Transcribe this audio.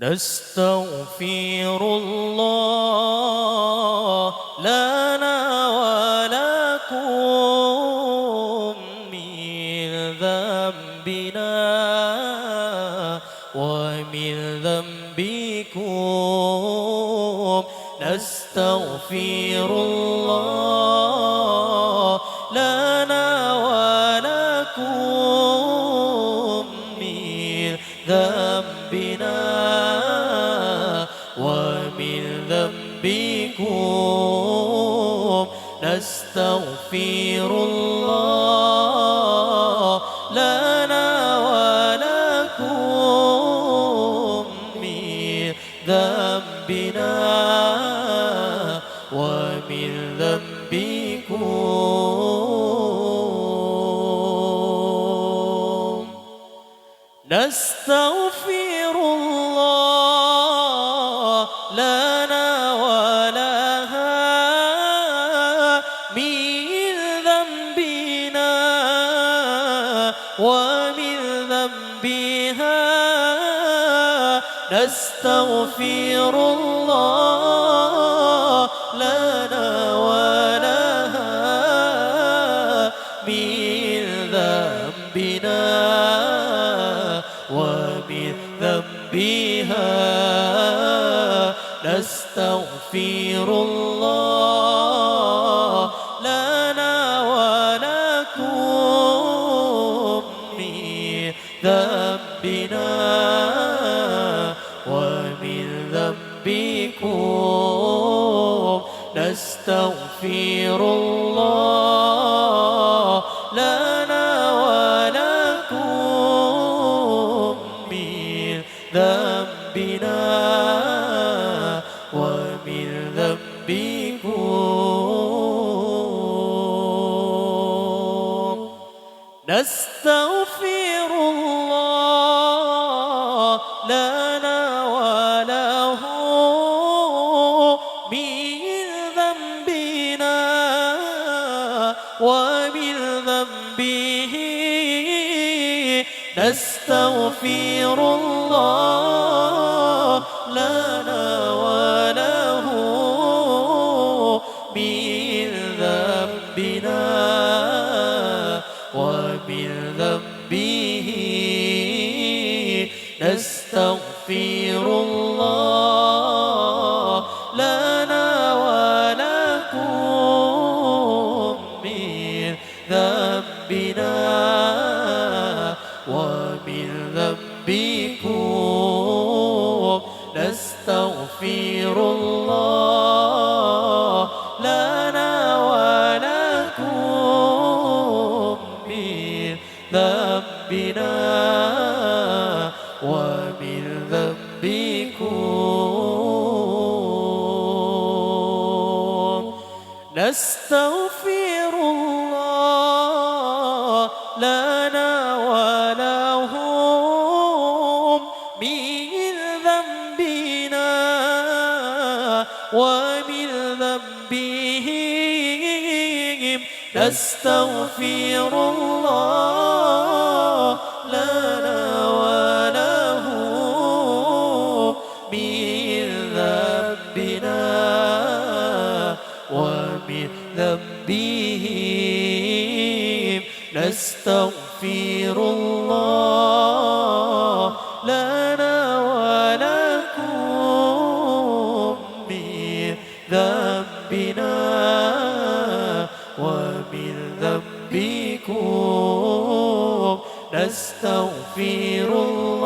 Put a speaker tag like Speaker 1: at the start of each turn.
Speaker 1: نستغفر الله لنا ولكم من ذنبنا ومن ذنبكم. نستغفر الله لنا ولكم من ذنبنا ومن ذنبكم. نستغفر الله لنا ولكم من ذنبنا ومن ذنبكم. نستغفر الله لنا ولها من ذنبنا ومن ذنبها. نستغفر الله لنا ولها من ذنبنا ومن ذنبها. نستغفر الله لنا ولكم من ذنبنا ومن ذنبكم. نستغفر الله لنا ولكم من ذنبنا ومن ذنبكم. نستغفر الله لنا ولهم من ذنبنا ومن ذنبه. نستغفر الله لنا وله من ذنبنا ومن ذنبه. نستغفر الله لنا ولكم من ذنبنا ومن ذنبكم. نستغفر الله لنا ولكم من ذنبنا ومن ذنبكم. نستغفر الله لنا ولهم من ذنبنا ومن ذنبهم. نستغفر الله لنا ولهم من ذنبنا ومن ذنبهم. نستغفر الله لنا ولكم من ذنبنا ومن ذنبكم. نستغفر الله